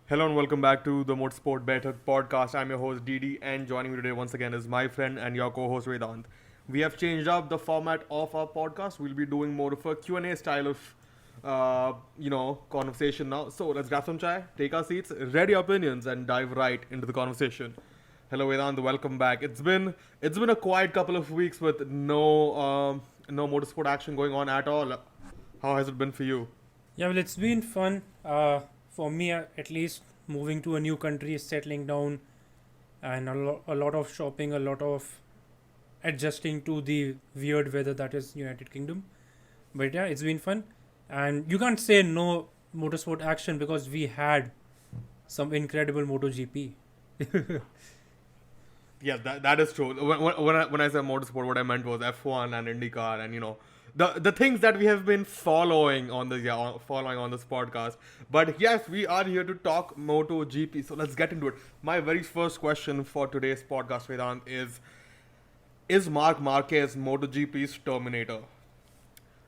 Hello and welcome back to the Motorsport Better podcast. I'm your host Didi, and joining me today once again is my friend and your co-host Vedant. We have changed up the format of our podcast. We'll be doing more of a Q&A style of, conversation now. So let's grab some chai, take our seats, ready opinions, and dive right into the conversation. Hello Vedant, welcome back. It's been a quiet couple of weeks with no motorsport action going on at all. How has it been for you? Yeah, well, it's been fun. For me, at least, moving to a new country, settling down, and a lot of shopping, a lot of adjusting to the weird weather that is United Kingdom. But yeah, it's been fun, and you can't say no motorsport action because we had some incredible MotoGP. Yeah, that is true. When I said motorsport, what I meant was F1 and IndyCar, and the things that we have been following on following on this podcast. But yes, we are here to talk MotoGP. So let's get into it. My very first question for today's podcast, Vedant, is Marc Marquez MotoGP's Terminator?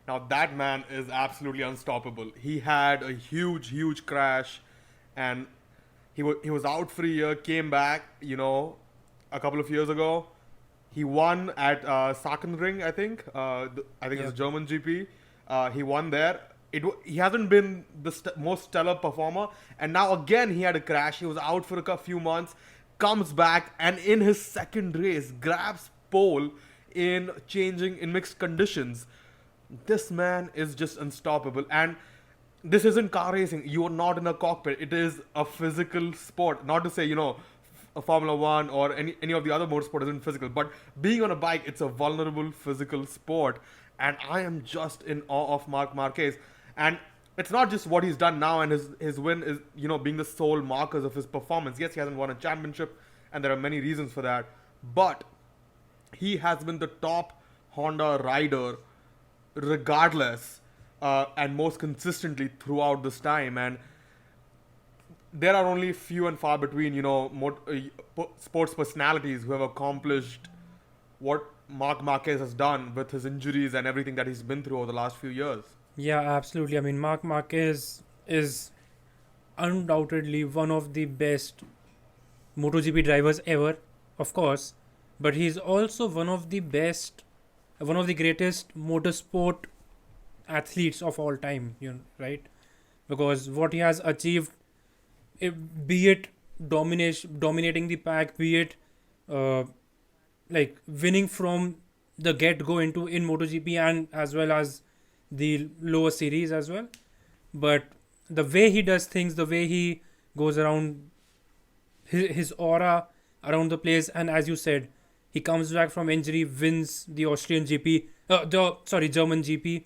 Now that man is absolutely unstoppable. He had a huge crash, and he was out for a year, came back, a couple of years ago. He won at Sachsenring, I think. I think it's Yeah, a German GP. He won there. He hasn't been the most stellar performer, and now again he had a crash. He was out for a few months, comes back, and in his second race grabs pole in changing in mixed conditions. This man is just unstoppable, and this isn't car racing. You are not in a cockpit. It is a physical sport. Not to say a Formula One or any of the other motorsport isn't physical, but being on a bike, it's a vulnerable physical sport. And I am just in awe of Marc Marquez. And it's not just what he's done now, and his win is being the sole markers of his performance. Yes, he hasn't won a championship, and there are many reasons for that. But he has been the top Honda rider regardless, and most consistently throughout this time. And there are only few and far between, sports personalities who have accomplished what Marc Marquez has done with his injuries and everything that he's been through over the last few years. yeah, absolutely. I mean, Marc Marquez is undoubtedly one of the best MotoGP drivers ever, of course, but he's also one of the greatest motorsport athletes of all time, right? Because what he has achieved, be it dominating the pack, be it uh, like winning from the get go into in MotoGP and as well as the lower series as well. But the way he does things, the way he goes around, his aura around the place, and as you said, he comes back from injury, wins the Austrian GP, German GP,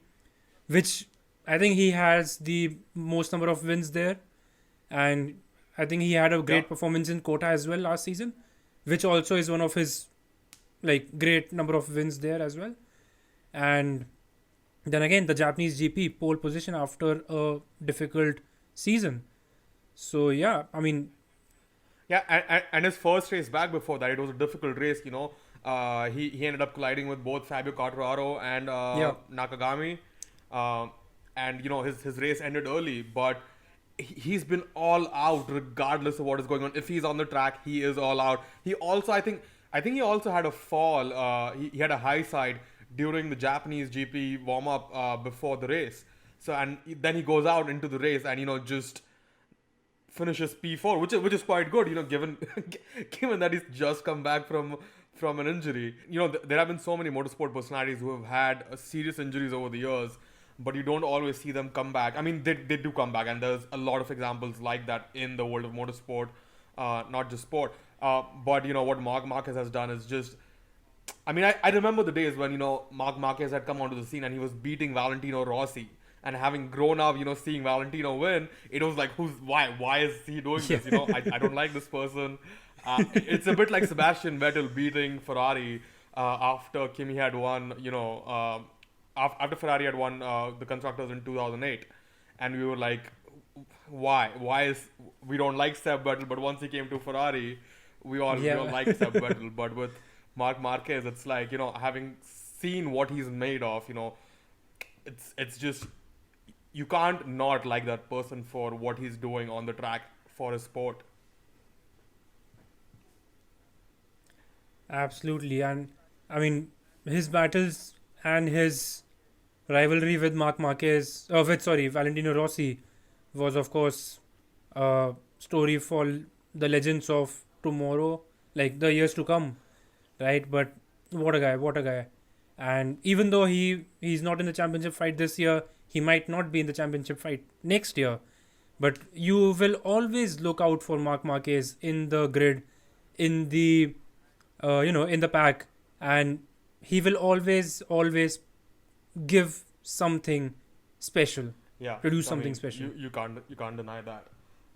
which I think he has the most number of wins there, and I think he had a Yeah. great performance in Kota as well last season, which also is one of his like great number of wins there as well. And then again, the Japanese GP pole position after a difficult season. So yeah, I mean, Yeah, and his first race back before that, it was a difficult race. He ended up colliding with both Fabio Quartararo and yeah, Nakagami, um, and his race ended early, but he's been all out regardless of what is going on. If he's on the track, he is all out. He also, I think he also had a fall. He had a high side during the Japanese GP warm up before the race. So and then he goes out into the race and just finishes P4, which is quite good, given given that he's just come back from an injury. There have been so many motorsport personalities who have had serious injuries over the years, but you don't always see them come back. I mean, they do come back, and there's a lot of examples like that in the world of motorsport, not just sport. But what Marc Marquez has done is just. I mean, I remember the days when Marc Marquez had come onto the scene and he was beating Valentino Rossi. And having grown up, seeing Valentino win, it was like, why is he doing yeah, this? I don't like this person. It's a bit like Sebastian Vettel beating Ferrari after Kimi had won, after Ferrari had won the constructors in 2008, and we were like, why? Why is we don't like Seb Vettel? But once he came to Ferrari, we all yeah, like Seb Vettel. But with Marc Marquez, it's like having seen what he's made of, it's just you can't not like that person for what he's doing on the track for his sport. Absolutely. And I mean, his battles and his rivalry with Marc Marquez, Valentino Rossi, was of course a story for the legends of tomorrow, like the years to come, right? But what a guy. And even though he's not in the championship fight this year, he might not be in the championship fight next year. But you will always look out for Marc Marquez in the grid, in the in the pack, and he will always give something special, Yeah, produce I something mean, special. you can't deny that.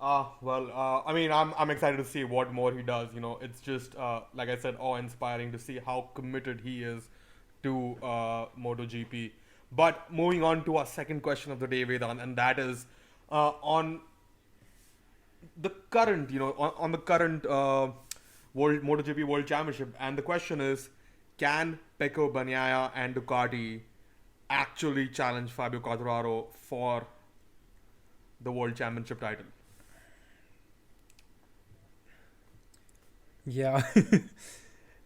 I mean, I'm excited to see what more he does. It's just like I said, awe-inspiring to see how committed he is to MotoGP. But moving on to our second question of the day, Vedant, and that is on the current, on the current World MotoGP World Championship, and the question is, can Pecco Bagnaia and Ducati actually challenge Fabio Quartararo for the World Championship title? Yeah,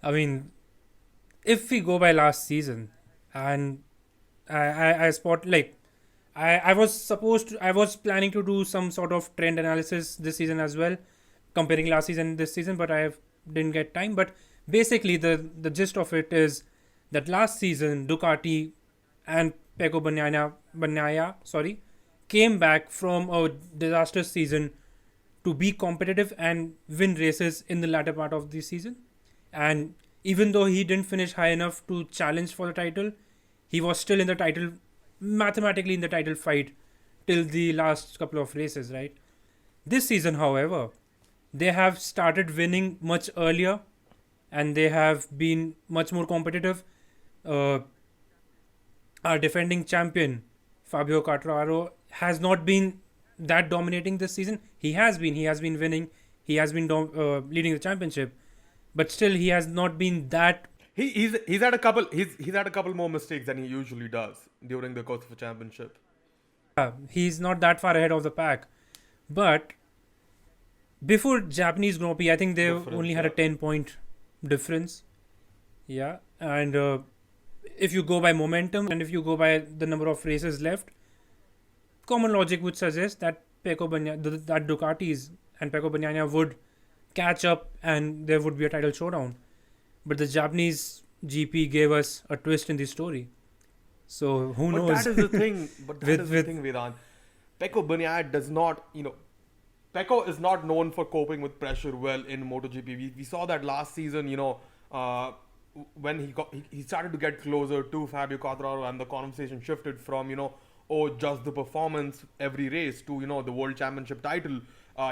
I mean, if we go by last season, and I spot like I was planning to do some sort of trend analysis this season as well, comparing last season and this season, but didn't get time. But basically, the gist of it is that last season Ducati and Pecco Bagnaia, came back from a disastrous season to be competitive and win races in the latter part of the season. And even though he didn't finish high enough to challenge for the title, he was still in the title, mathematically in the title fight till the last couple of races, right? This season, however, they have started winning much earlier and they have been much more competitive. Uh, our defending champion, Fabio Quartararo, has not been that dominating this season. He has been winning, he has been leading the championship, but still he has not been that. He's had a couple he's had a couple more mistakes than he usually does during the course of a championship. He's not that far ahead of the pack. But before Japanese Grand Prix, I think they only had a 10-point difference. Yeah, and if you go by momentum and if you go by the number of races left, common logic would suggest that that Ducatis and Pecco Bagnaia would catch up and there would be a title showdown. But the Japanese GP gave us a twist in the story. So who knows? That is the thing. But that is the thing, Vedant. Pecco Bagnaia does not, Pecco is not known for coping with pressure well in MotoGP. We saw that last season, when he started to get closer to Fabio Quartararo and the conversation shifted from, just the performance every race to, the World Championship title.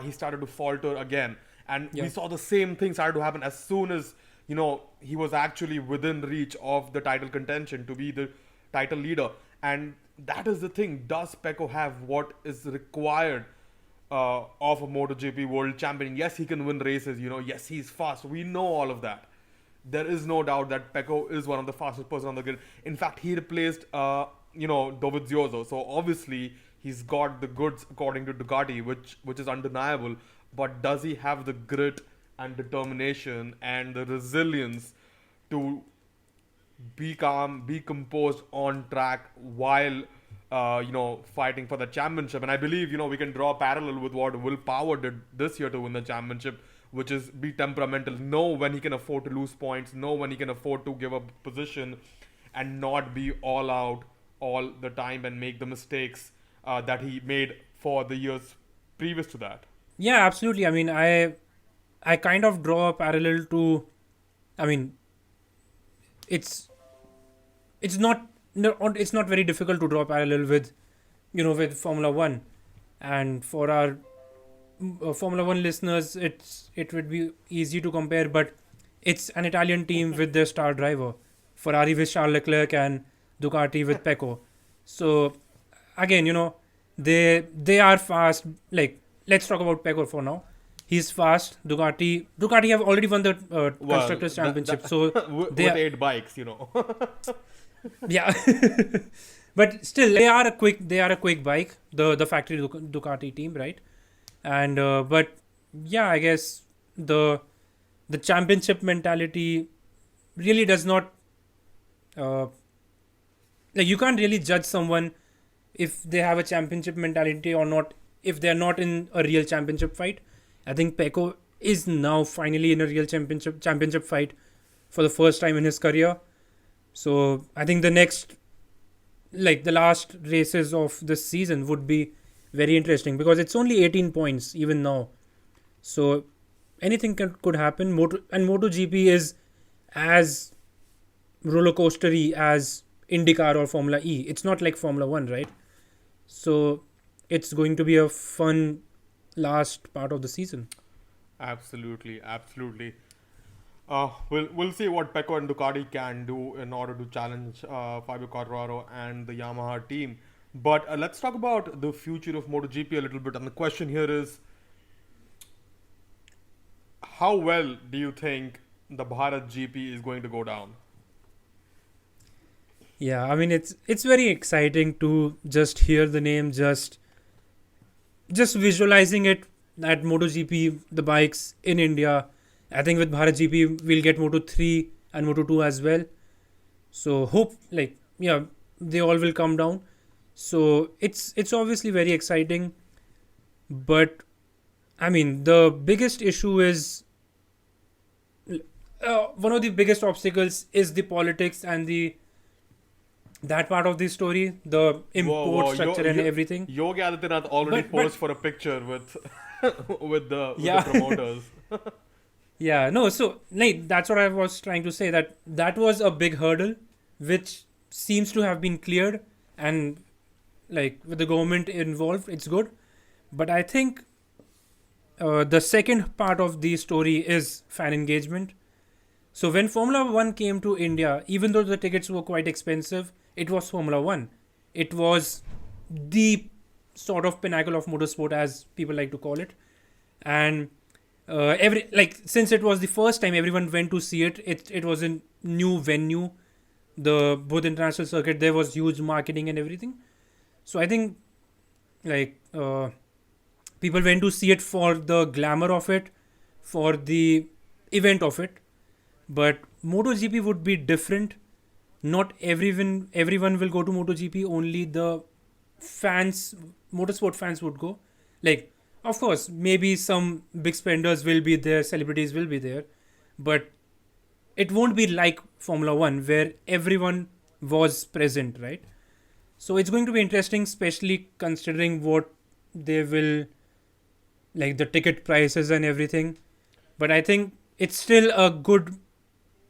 He started to falter again. And we saw the same thing started to happen as soon as, he was actually within reach of the title contention to be the title leader. And that is the thing. Does Pecco have what is required of a MotoGP world champion? Yes, he can win races. Yes, he's fast. We know all of that. There is no doubt that Pecco is one of the fastest person on the grid. In fact, he replaced, Dovizioso. So obviously, he's got the goods according to Ducati, which is undeniable. But does he have the grit and determination and the resilience to be calm, be composed on track while, fighting for the championship? And I believe, we can draw a parallel with what Will Power did this year to win the championship, which is be temperamental, know when he can afford to lose points, know when he can afford to give up position, and not be all out all the time and make the mistakes that he made for the years previous to that. Yeah, absolutely. I mean, I kind of draw a parallel to, I mean, it's not no, it's not very difficult to draw a parallel with, with Formula One, and for our Formula One listeners, it would be easy to compare, but it's an Italian team with their star driver, Ferrari with Charles Leclerc and Ducati with Pecco. So again, they are fast. Like, let's talk about Pecco for now. He's fast. Ducati have already won the constructors championship. So with 8 bikes, yeah, but still they are a quick bike. The factory Ducati team, right? And but yeah, I guess the the championship mentality really does not uh, like you can't really judge someone if they have a championship mentality or not if they're not in a real championship fight. I think Pecco is now finally in a real championship fight for the first time in his career. So I think the next like the last races of this season would be very interesting because it's only 18 points even now. So anything could happen. MotoGP is as roller coastery as IndyCar or Formula E. It's not like Formula One, right? So it's going to be a fun last part of the season. Absolutely, absolutely. We'll see what Pecco and Ducati can do in order to challenge Fabio Quartararo and the Yamaha team. But let's talk about the future of MotoGP a little bit. And the question here is, how well do you think the Bharat GP is going to go down? Yeah, I mean it's very exciting to just hear the name, just visualizing it at MotoGP, the bikes in India. I think with Bharat GP we'll get Moto 3 and Moto 2 as well. So hope like yeah, they all will come down. So it's obviously very exciting, but I mean the biggest issue is one of the biggest obstacles is the politics and the that part of the story, the Whoa, import whoa, structure and everything. Yogi Adityanath already But posed for a picture with with the yeah, promoters. yeah, no. So like that's what I was trying to say that that was a big hurdle, which seems to have been cleared, and like with the government involved, it's good. But I think the second part of the story is fan engagement. So when Formula One came to India, even though the tickets were quite expensive, it was Formula One. It was the sort of pinnacle of motorsport, as people like to call it. And every like since it was the first time everyone went to see it, it was a new venue. The both international circuit there was huge marketing and everything. So I think like people went to see it for the glamour of it, for the event of it. But MotoGP would be different. Not everyone will go to MotoGP. Only the fans, motorsport fans, would go. Like, of course, maybe some big spenders will be there, celebrities will be there, but it won't be like Formula One where everyone was present, right? So it's going to be interesting, especially considering what they will like the ticket prices and everything. But I think it's still a good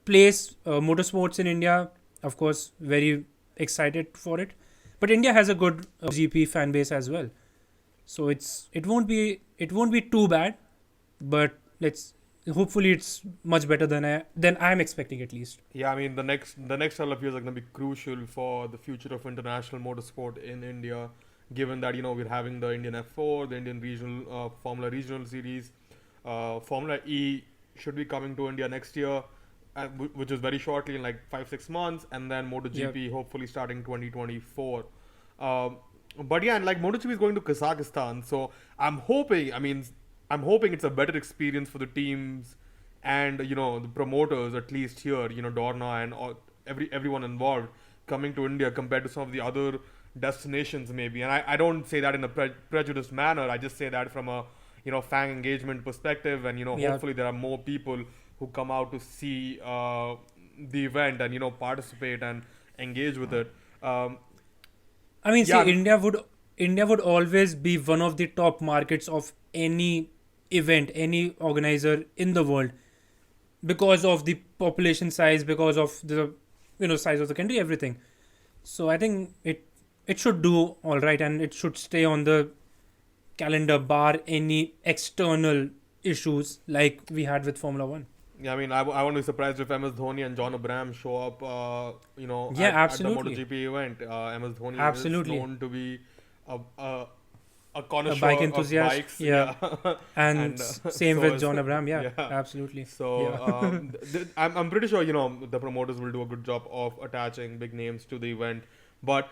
place. Motorsports in India, of course, very excited for it. But India has a good GP fan base as well. So it won't be too bad, but let's hopefully it's much better than I'm expecting at least. Yeah, I mean the next couple of years are going to be crucial for the future of international motorsport in India, given that we're having the Indian F4, the Indian regional Formula Regional Series, Formula E should be coming to India next year, which is very shortly in like 5-6 months, and then Yep. MotoGP hopefully starting 2024. Um, but yeah, and like MotoGP is going to Kazakhstan, so I'm hoping. I mean, I'm hoping it's a better experience for the teams and the promoters at least here. Dorna and everyone involved coming to India compared to some of the other destinations maybe. And I don't say that in a prejudiced manner. I just say that from a fan engagement perspective, and Yeah. hopefully there are more people who come out to see the event and participate and engage with it. I mean, see, Yeah, India would always be one of the top markets of any event, any organizer in the world because of the population size, because of the size of the country, everything. So I think it should do all right, and it should stay on the calendar bar any external issues like we had with Formula One. Yeah, I mean, I won't be surprised if MS Dhoni and John Abraham show up, Yeah, at the absolutely, MotoGP event. MS Dhoni is absolutely. known to be a, a, a A bike connoisseur of enthusiast, bikes. yeah, Yeah, and and same so with is John Abraham, yeah, yeah. absolutely, So yeah. I'm pretty sure the promoters will do a good job of attaching big names to the event, but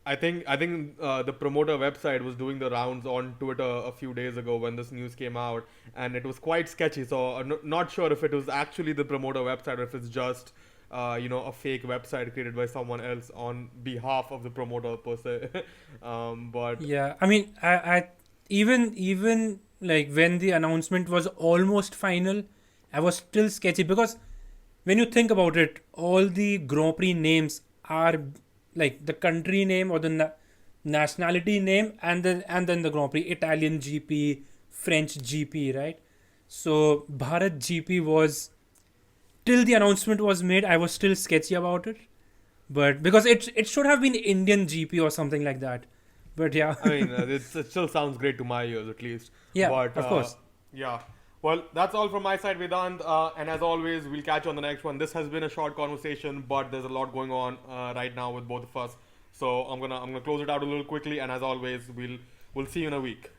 I think the promoter website was doing the rounds on Twitter a few days ago when this news came out, and it was quite sketchy. So not sure if it was actually the promoter website or if it's just a fake website created by someone else on behalf of the promoter per se. But Yeah, I mean, I even like when the announcement was almost final, I was still sketchy because when you think about it, all the Grand Prix names are like the country name or the nationality name, and then the Grand Prix, Italian GP, French GP, right? So Bharat GP was, till the announcement was made, I was still sketchy about it, but because it should have been Indian GP or something like that. But yeah, I mean, it still sounds great to my ears at least. yeah, But of course. yeah. Well, that's all from my side, Vedant. And as always, we'll catch you on the next one. This has been a short conversation, but there's a lot going on right now with both of us. So I'm gonna close it out a little quickly. And as always, we'll see you in a week.